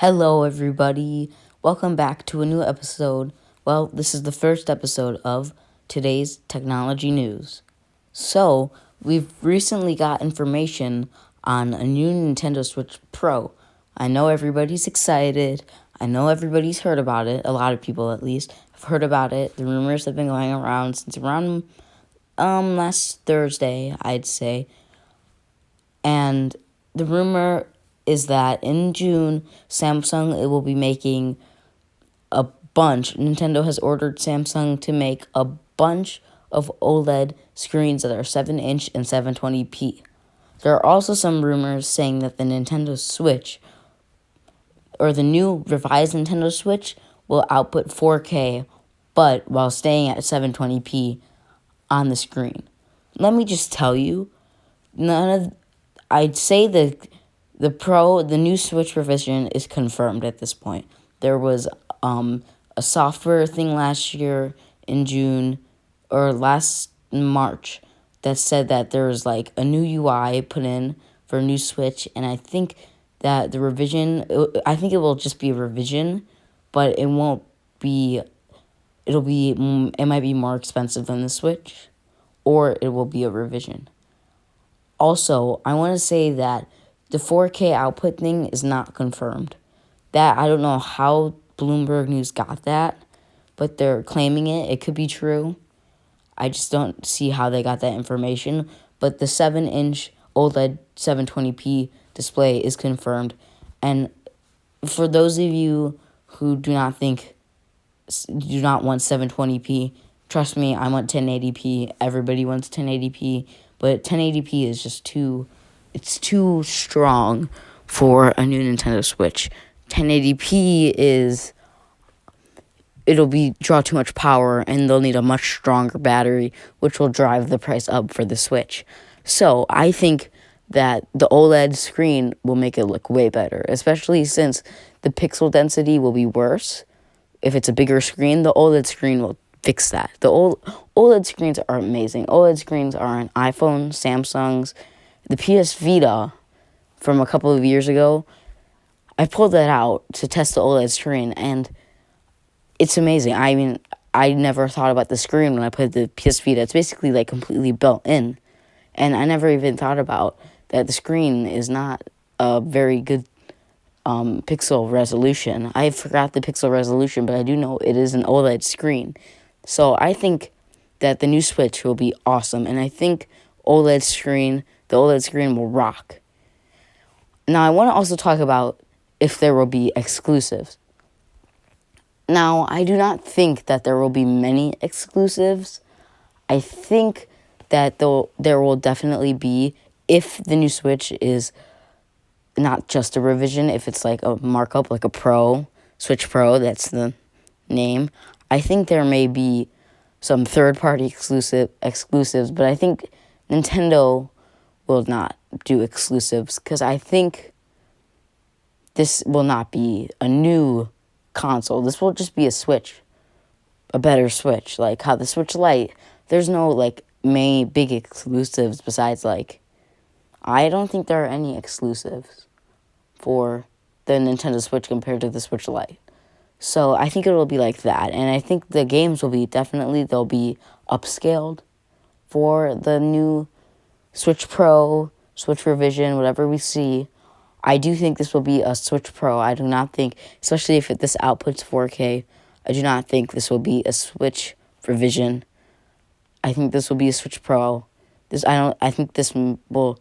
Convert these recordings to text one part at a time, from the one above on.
Hello, everybody. Welcome back to a new episode. Well, this is the first episode of today's technology news. So, we've recently got information on a new Nintendo Switch Pro. I know everybody's excited. I know everybody's heard about it. A lot of people, at least, have heard about it. The rumors have been going around since around last Thursday, I'd say. And the rumor is that in June, Samsung will be making a bunch. Nintendo has ordered Samsung to make a bunch of OLED screens that are 7-inch and 720p. There are also some rumors saying that the Nintendo Switch, or the new revised Nintendo Switch, will output 4K, but while staying at 720p on the screen. Let me just tell you, I'd say the new Switch revision is confirmed at this point. There was a software thing last year in June or last March that said that there was like a new UI put in for a new Switch, and I think that the revision, I think it will just be a revision, but it won't be. It might be more expensive than the Switch, or it will be a revision. Also, I want to say that the 4K output thing is not confirmed. That, I don't know how Bloomberg News got that, but they're claiming it. It could be true. I just don't see how they got that information. But the 7-inch OLED 720p display is confirmed. And for those of you who do not want 720p, trust me, I want 1080p. Everybody wants 1080p. But 1080p is just it's too strong for a new Nintendo Switch. 1080p it'll draw too much power, and they'll need a much stronger battery, which will drive the price up for the Switch. So I think that the OLED screen will make it look way better, especially since the pixel density will be worse. If it's a bigger screen, the OLED screen will fix that. The OLED screens are amazing. OLED screens are on iPhone, Samsungs, the PS Vita from a couple of years ago. I pulled that out to test the OLED screen, and it's amazing. I mean, I never thought about the screen when I put the PS Vita. It's basically like completely built in, and I never even thought about that the screen is not a very good pixel resolution. I forgot the pixel resolution, but I do know it is an OLED screen. So I think that the new Switch will be awesome, and I think the OLED screen will rock. Now, I want to also talk about if there will be exclusives. Now, I do not think that there will be many exclusives. I think that there will definitely be, if the new Switch is not just a revision, if it's like a markup, like a Pro, Switch Pro, that's the name. I think there may be some third-party exclusives, but I think Nintendo will not do exclusives, because I think this will not be a new console. This will just be a Switch, a better Switch, like how the Switch Lite, there's no like many big exclusives besides I don't think there are any exclusives for the Nintendo Switch compared to the Switch Lite. So I think it will be like that, and I think the games will be they'll be upscaled for the new Switch Pro, Switch Revision, whatever we see. I do think this will be a Switch Pro. I do not think, especially if this outputs 4K, I do not think this will be a Switch Revision. I think this will be a Switch Pro. I think this will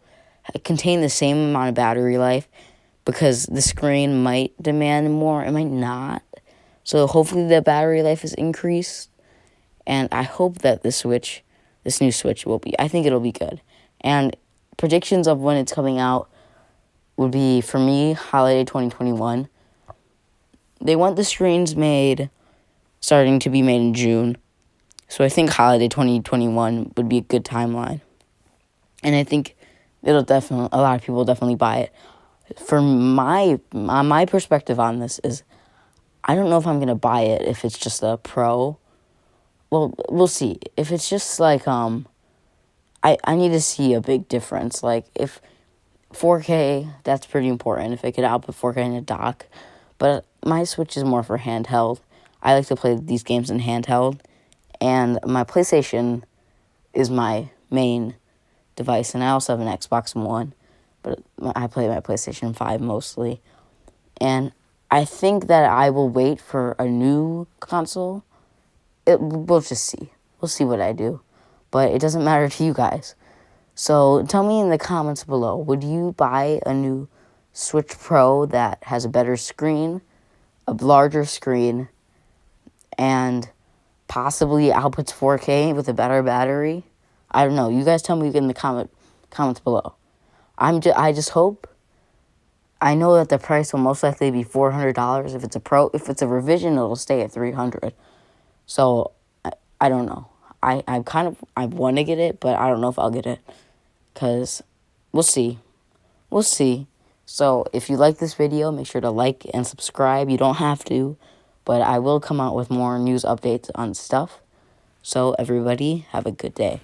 contain the same amount of battery life, because the screen might demand more, it might not. So hopefully the battery life is increased, and I hope that this new Switch will be. I think it'll be good. And predictions of when it's coming out would be, for me, holiday 2021. They want the screens starting to be made in June. So I think holiday 2021 would be a good timeline. And I think a lot of people will definitely buy it. For my perspective on this is, I don't know if I'm going to buy it if it's just a Pro. Well, we'll see. If it's just like, I need to see a big difference. Like, if 4K, that's pretty important. If it could output 4K in a dock. But my Switch is more for handheld. I like to play these games in handheld. And my PlayStation is my main device. And I also have an Xbox One. But I play my PlayStation 5 mostly. And I think that I will wait for a new console. We'll just see. We'll see what I do. But it doesn't matter to you guys. So tell me in the comments below, would you buy a new Switch Pro that has a better screen, a larger screen, and possibly outputs 4K with a better battery? I don't know. You guys tell me in the comments below. I just hope. I know that the price will most likely be $400. If it's a revision, it'll stay at $300. So I don't know. I want to get it, but I don't know if I'll get it, because we'll see. We'll see. So if you like this video, make sure to like and subscribe. You don't have to, but I will come out with more news updates on stuff. So everybody, have a good day.